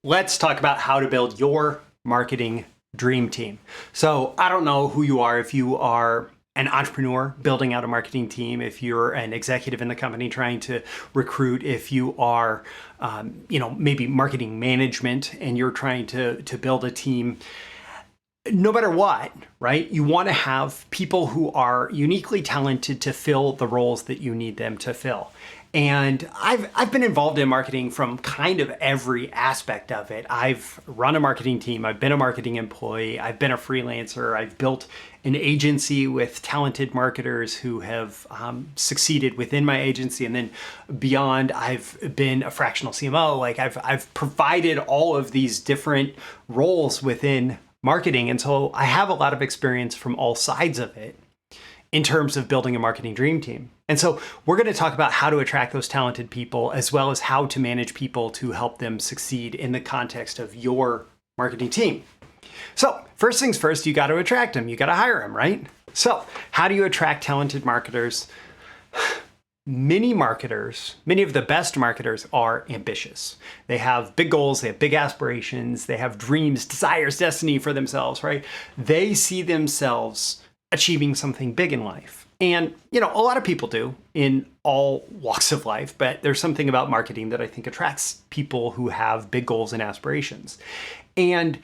let's talk about how to build your marketing dream team. So I don't know who you are, if you are an entrepreneur building out a marketing team, if you're an executive in the company trying to recruit, if you are, maybe marketing management and you're trying to build a team. No matter what, right? You want to have people who are uniquely talented to fill the roles that you need them to fill. And I've been involved in marketing from kind of every aspect of it. I've run a marketing team. I've been a marketing employee. I've been a freelancer. I've built an agency with talented marketers who have succeeded within my agency. And then beyond, I've been a fractional CMO. Like I've provided all of these different roles within marketing. And so I have a lot of experience from all sides of it in terms of building a marketing dream team. And so we're going to talk about how to attract those talented people, as well as how to manage people to help them succeed in the context of your marketing team. So first things first, you got to attract them. You got to hire them, right? So how do you attract talented marketers? Many of the best marketers are ambitious. They have big goals, they have big aspirations, they have dreams, desires, destiny for themselves, right? They see themselves achieving something big in life. And, a lot of people do in all walks of life, but there's something about marketing that I think attracts people who have big goals and aspirations. And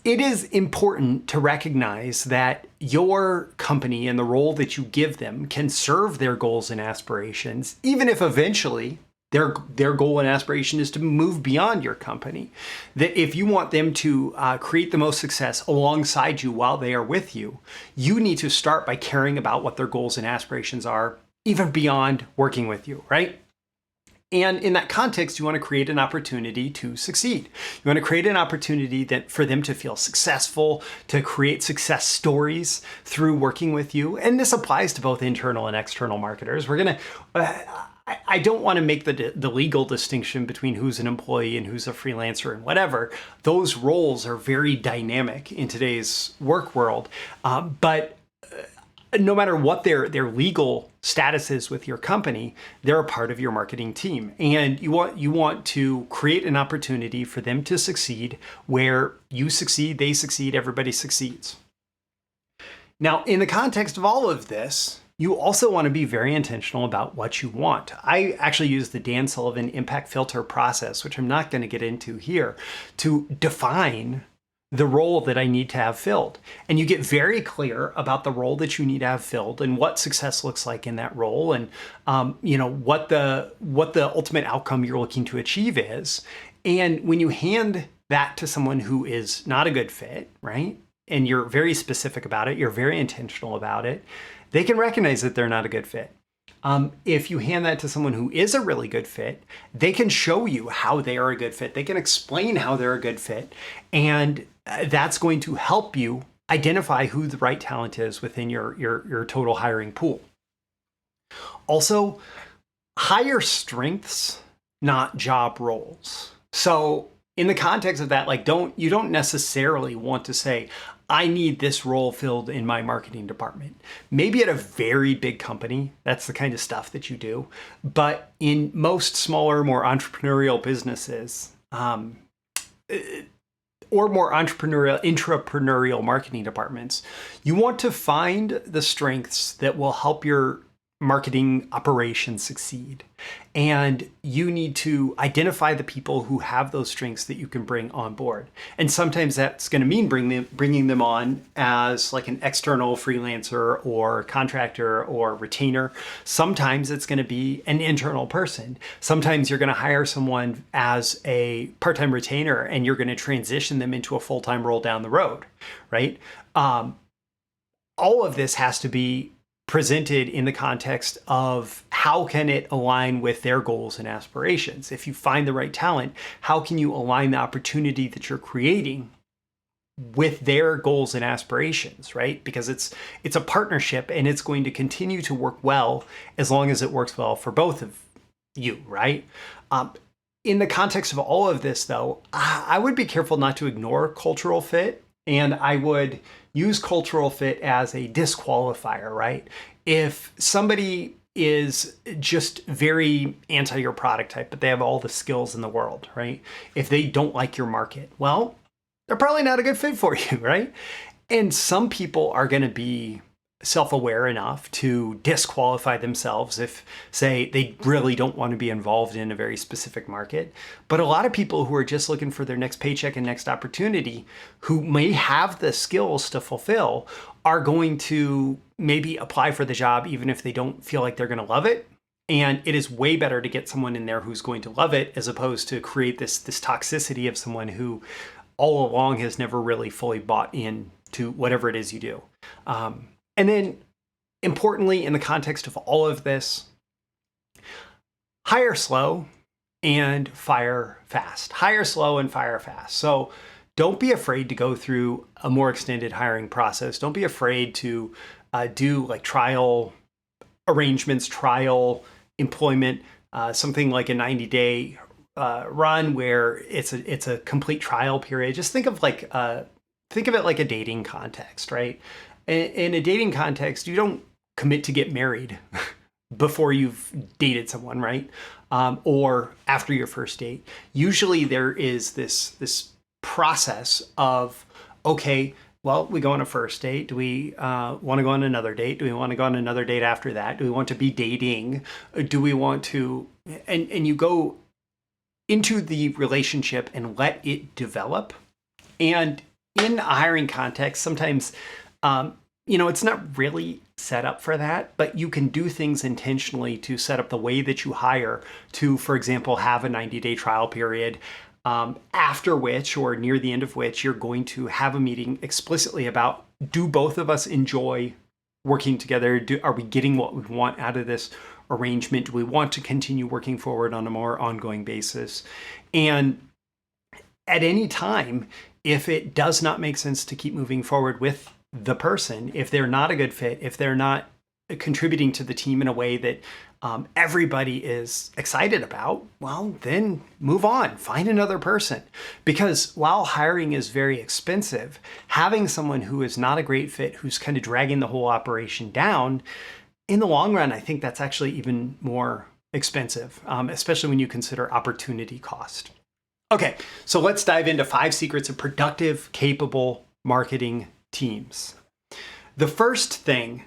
it is important to recognize that your company and the role that you give them can serve their goals and aspirations, even if eventually their goal and aspiration is to move beyond your company. That if you want them to create the most success alongside you while they are with you, you need to start by caring about what their goals and aspirations are, even beyond working with you, right? And in that context, you want to create an opportunity to succeed. You want to create an opportunity for them to feel successful, to create success stories through working with you. And this applies to both internal and external marketers. I don't want to make the legal distinction between who's an employee and who's a freelancer and whatever. Those roles are very dynamic in today's work world. But no matter what their legal status is with your company, they're a part of your marketing team. And you want to create an opportunity for them to succeed where you succeed, they succeed, everybody succeeds. Now, in the context of all of this, you also want to be very intentional about what you want. I actually use the Dan Sullivan impact filter process, which I'm not going to get into here, to define the role that I need to have filled. And you get very clear about the role that you need to have filled and what success looks like in that role, and what the ultimate outcome you're looking to achieve is. And when you hand that to someone who is not a good fit, right? And you're very specific about it, you're very intentional about it, they can recognize that they're not a good fit. If you hand that to someone who is a really good fit, they can show you how they are a good fit. They can explain how they're a good fit. And that's going to help you identify who the right talent is within your total hiring pool. Also, hire strengths, not job roles. So in the context of that, you don't necessarily want to say, I need this role filled in my marketing department. Maybe at a very big company, that's the kind of stuff that you do. But in most smaller, more entrepreneurial businesses, or more intrapreneurial marketing departments, you want to find the strengths that will help your marketing operations succeed. And you need to identify the people who have those strengths that you can bring on board. And sometimes that's going to mean bringing them on as like an external freelancer or contractor or retainer. Sometimes it's going to be an internal person. Sometimes you're going to hire someone as a part-time retainer and you're going to transition them into a full-time role down the road, right? All of this has to be presented in the context of how can it align with their goals and aspirations. If you find the right talent, how can you align the opportunity that you're creating with their goals and aspirations, right? Because it's a partnership and it's going to continue to work well as long as it works well for both of you, right? In the context of all of this, though, I would be careful not to ignore cultural fit. And I would use cultural fit as a disqualifier, right? If somebody is just very anti your product type, but they have all the skills in the world, right? If they don't like your market, well, they're probably not a good fit for you, right? And some people are going to be self-aware enough to disqualify themselves if, say, they really don't want to be involved in a very specific market. But a lot of people who are just looking for their next paycheck and next opportunity, who may have the skills to fulfill, are going to maybe apply for the job even if they don't feel like they're going to love it. And it is way better to get someone in there who's going to love it, as opposed to create this toxicity of someone who all along has never really fully bought into whatever it is you do. And then, importantly, in the context of all of this, hire slow and fire fast. Hire slow and fire fast. So don't be afraid to go through a more extended hiring process. Don't be afraid to do like trial arrangements, trial employment, something like a 90-day run where it's a complete trial period. Just think of it like a dating context, right? In a dating context, you don't commit to get married before you've dated someone, right? Or after your first date. Usually there is this process of, okay, well, we go on a first date. Do we want to go on another date? Do we want to go on another date after that? Do we want to be dating? Do we want to, and you go into the relationship and let it develop. And in a hiring context, sometimes, it's not really set up for that, but you can do things intentionally to set up the way that you hire to, for example, have a 90-day trial period, after which, or near the end of which, you're going to have a meeting explicitly about, do both of us enjoy working together? Are we getting what we want out of this arrangement? Do we want to continue working forward on a more ongoing basis? And at any time, if it does not make sense to keep moving forward with the person, if they're not a good fit, if they're not contributing to the team in a way that everybody is excited about, well, then move on, find another person. Because while hiring is very expensive, having someone who is not a great fit, who's kind of dragging the whole operation down, in the long run, I think that's actually even more expensive, especially when you consider opportunity cost. Okay, so let's dive into 5 secrets of productive, capable marketing teams. The first thing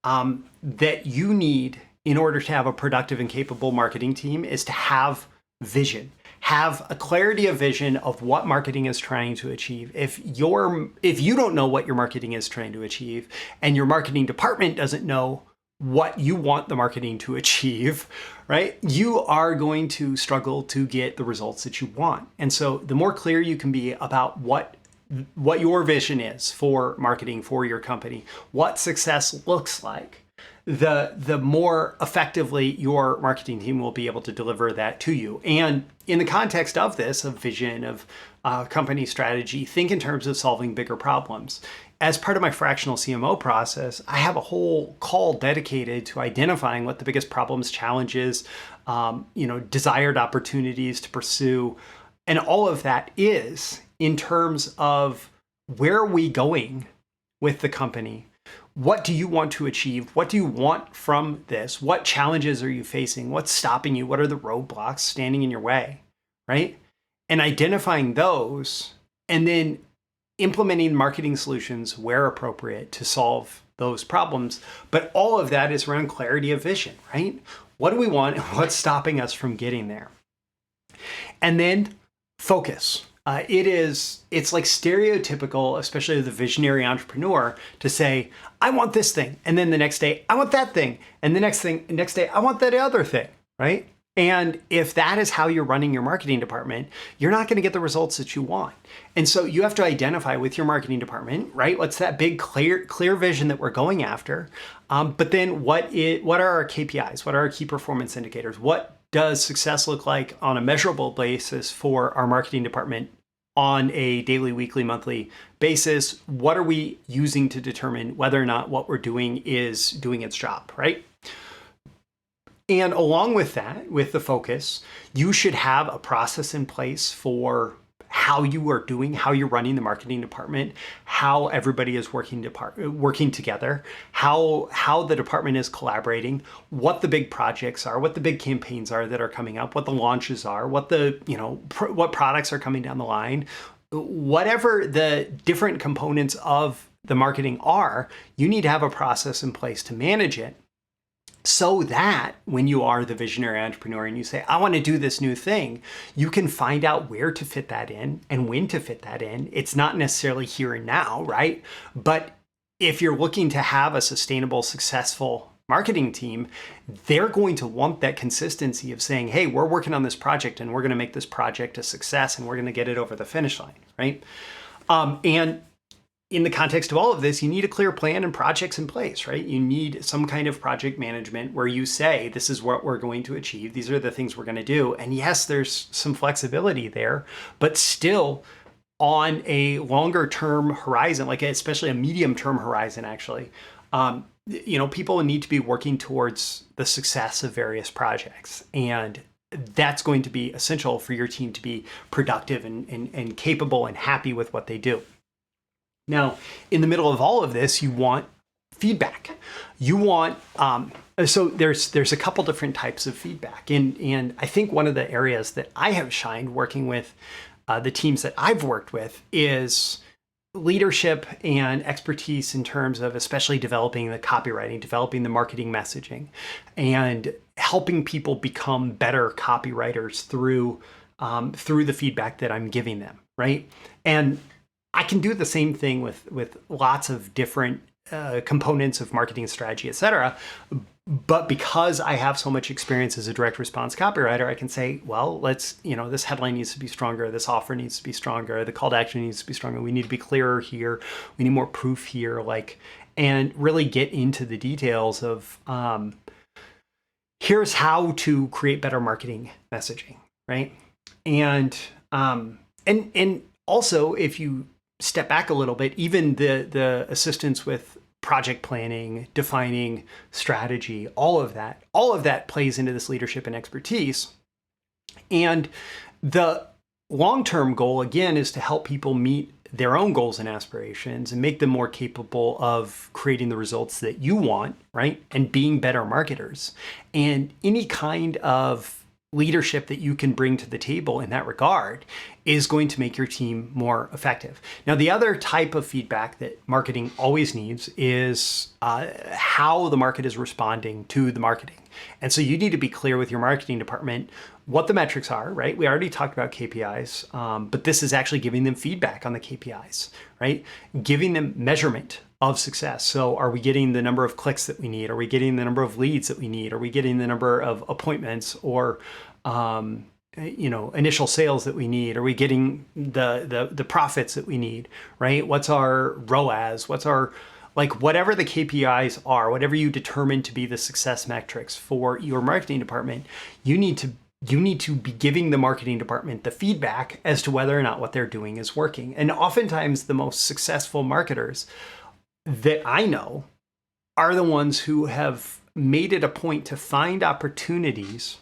that you need in order to have a productive and capable marketing team is to have vision. Have a clarity of vision of what marketing is trying to achieve. If you don't know what your marketing is trying to achieve, and your marketing department doesn't know what you want the marketing to achieve, right, you are going to struggle to get the results that you want. And so the more clear you can be about what your vision is for marketing for your company, what success looks like, the more effectively your marketing team will be able to deliver that to you. And in the context of this, of vision, of company strategy, think in terms of solving bigger problems. As part of my fractional CMO process, I have a whole call dedicated to identifying what the biggest problems, challenges, desired opportunities to pursue. And all of that is in terms of, where are we going with the company? What do you want to achieve? What do you want from this? What challenges are you facing? What's stopping you? What are the roadblocks standing in your way, right? And identifying those, and then implementing marketing solutions where appropriate to solve those problems. But all of that is around clarity of vision, right? What do we want? What's stopping us from getting there? And then focus. It's like stereotypical, especially the visionary entrepreneur, to say, I want this thing. And then the next day, I want that thing. And the next day, I want that other thing, right? And if that is how you're running your marketing department, you're not going to get the results that you want. And so you have to identify with your marketing department, right? What's that big, clear vision that we're going after? But then what are our KPIs? What are our key performance indicators? What does success look like on a measurable basis for our marketing department on a daily, weekly, monthly basis? What are we using to determine whether or not what we're doing is doing its job, right? And along with that, with the focus, you should have a process in place for how you are doing, how you're running the marketing department, how everybody is working together, how the department is collaborating, what the big projects are, what the big campaigns are that are coming up, what the launches are, what the, what products are coming down the line, whatever the different components of the marketing are, you need to have a process in place to manage it, so that when you are the visionary entrepreneur and you say, I want to do this new thing, you can find out where to fit that in and when to fit that in. It's not necessarily here and now, right? But if you're looking to have a sustainable, successful marketing team, they're going to want that consistency of saying, hey, we're working on this project and we're going to make this project a success and we're going to get it over the finish line, right? And in the context of all of this, you need a clear plan and projects in place, right? You need some kind of project management where you say, this is what we're going to achieve. These are the things we're going to do. And yes, there's some flexibility there, but still on a longer term horizon, like especially a medium term horizon, actually, people need to be working towards the success of various projects. And that's going to be essential for your team to be productive and capable and happy with what they do. Now, in the middle of all of this, you want feedback. You want, so there's a couple different types of feedback. And I think one of the areas that I have shined working with the teams that I've worked with is leadership and expertise in terms of especially developing the copywriting, developing the marketing messaging, and helping people become better copywriters through the feedback that I'm giving them, right? And I can do the same thing with lots of different components of marketing strategy, et cetera. But because I have so much experience as a direct response copywriter, I can say, well, let's, this headline needs to be stronger. This offer needs to be stronger. The call to action needs to be stronger. We need to be clearer here. We need more proof here, and really get into the details of, here's how to create better marketing messaging, right? And also, if you step back a little bit, even the assistance with project planning, defining strategy, all of that plays into this leadership and expertise. And the long-term goal, again, is to help people meet their own goals and aspirations and make them more capable of creating the results that you want, right? And being better marketers. And any kind of leadership that you can bring to the table in that regard is going to make your team more effective. Now, the other type of feedback that marketing always needs is how the market is responding to the marketing. And so you need to be clear with your marketing department what the metrics are, right? We already talked about KPIs, but this is actually giving them feedback on the KPIs, right? Giving them measurement of success. So are we getting the number of clicks that we need? Are we getting the number of leads that we need? Are we getting the number of appointments or initial sales that we need? Are we getting the profits that we need, right? What's our ROAS? What's our, whatever the KPIs are, whatever you determine to be the success metrics for your marketing department, you need to be giving the marketing department the feedback as to whether or not what they're doing is working. And oftentimes the most successful marketers that I know are the ones who have made it a point to find opportunities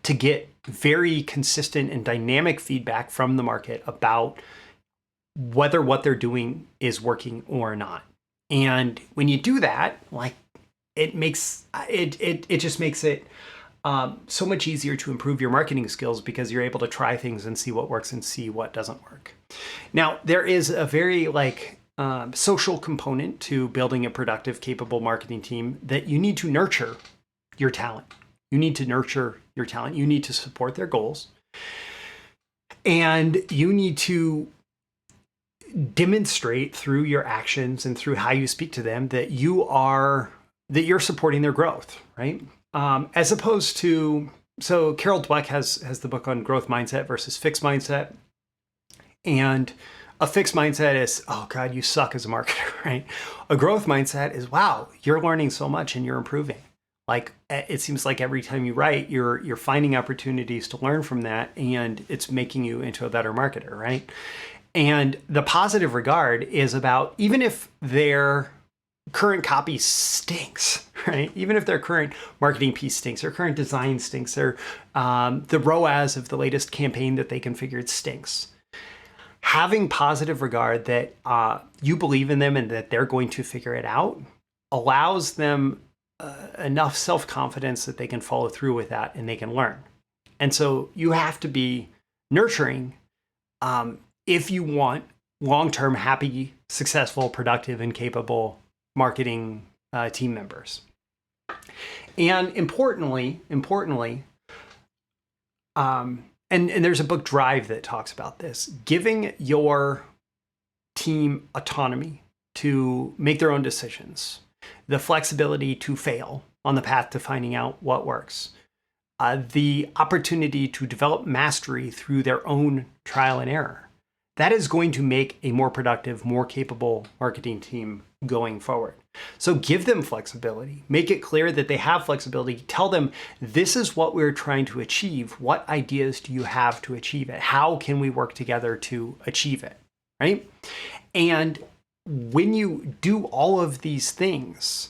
to get very consistent and dynamic feedback from the market about whether what they're doing is working or not. And when you do that, it just makes it so much easier to improve your marketing skills because you're able to try things and see what works and see what doesn't work. Now, there is a very social component to building a productive, capable marketing team that you need to nurture your talent. You need to nurture your talent. You need to support their goals. And you need to demonstrate through your actions and through how you speak to them that you're supporting their growth, right? As opposed to, so Carol Dweck has the book on growth mindset versus fixed mindset. And a fixed mindset is, oh God, you suck as a marketer, right? A growth mindset is, wow, you're learning so much and you're improving. It seems like every time you write, you're finding opportunities to learn from that, and it's making you into a better marketer, right? And the positive regard is about, even if their current copy stinks, right? Even if their current marketing piece stinks, their current design stinks, or the ROAS of the latest campaign that they configured stinks. having positive regard that you believe in them and that they're going to figure it out allows them enough self-confidence that they can follow through with that and they can learn. And so you have to be nurturing if you want long-term, happy, successful, productive, and capable marketing team members. And importantly, and there's a book, Drive, that talks about this, giving your team autonomy to make their own decisions, the flexibility to fail on the path to finding out what works, the opportunity to develop mastery through their own trial and error. That is going to make a more productive, more capable marketing team going forward. So give them flexibility. Make it clear that they have flexibility. Tell them, this is what we're trying to achieve. What ideas do you have to achieve it? How can we work together to achieve it, right? And when you do all of these things,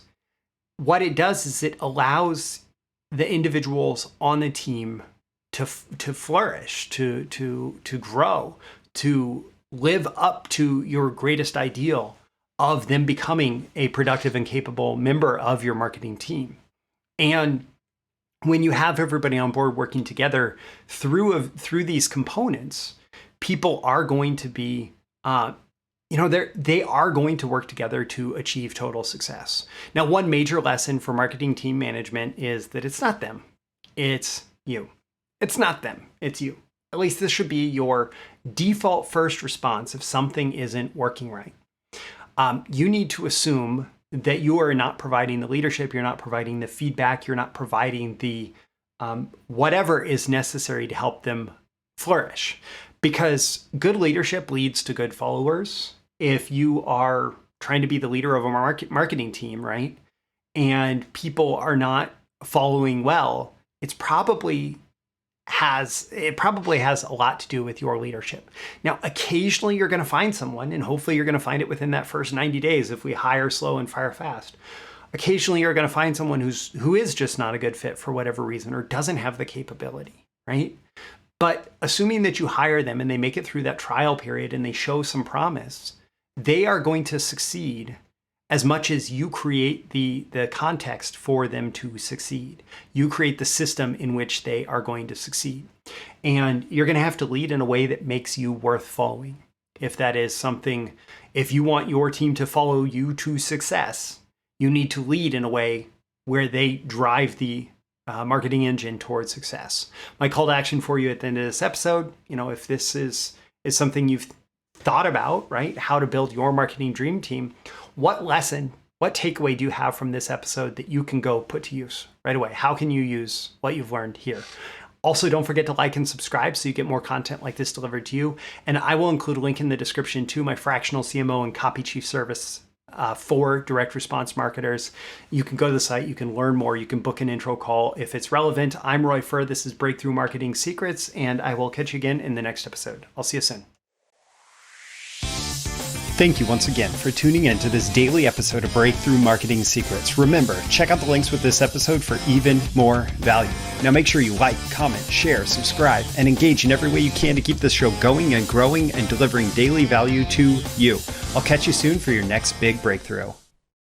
what it does is it allows the individuals on the team to flourish, to grow, to live up to your greatest ideal of them becoming a productive and capable member of your marketing team. And when you have everybody on board working together through these components, people are going to be, they are going to work together to achieve total success. Now, one major lesson for marketing team management is that it's not them, it's you. It's not them, it's you. At least this should be your default first response if something isn't working right. You need to assume that you are not providing the leadership, you're not providing the feedback, you're not providing the whatever is necessary to help them flourish. Because good leadership leads to good followers. If you are trying to be the leader of a marketing team, right, and people are not following well, it probably has a lot to do with your leadership. Now, occasionally you're going to find someone, and hopefully you're going to find it within that first 90 days if we hire slow and fire fast. Occasionally you're going to find someone who is just not a good fit for whatever reason or doesn't have the capability, right? But assuming that you hire them and they make it through that trial period and they show some promise, they are going to succeed as much as you create the context for them to succeed. You create the system in which they are going to succeed. And you're going to have to lead in a way that makes you worth following. If that is something, if you want your team to follow you to success, you need to lead in a way where they drive the marketing engine towards success. My call to action for you at the end of this episode, if this is something you've thought about, right? How to build your marketing dream team. What lesson, what takeaway do you have from this episode that you can go put to use right away? How can you use what you've learned here? Also, don't forget to like and subscribe so you get more content like this delivered to you. And I will include a link in the description to my Fractional CMO and Copy Chief service for direct response marketers. You can go to the site, you can learn more, you can book an intro call if it's relevant. I'm Roy Furr. This is Breakthrough Marketing Secrets, and I will catch you again in the next episode. I'll see you soon. Thank you once again for tuning in to this daily episode of Breakthrough Marketing Secrets. Remember, check out the links with this episode for even more value. Now make sure you like, comment, share, subscribe, and engage in every way you can to keep this show going and growing and delivering daily value to you. I'll catch you soon for your next big breakthrough.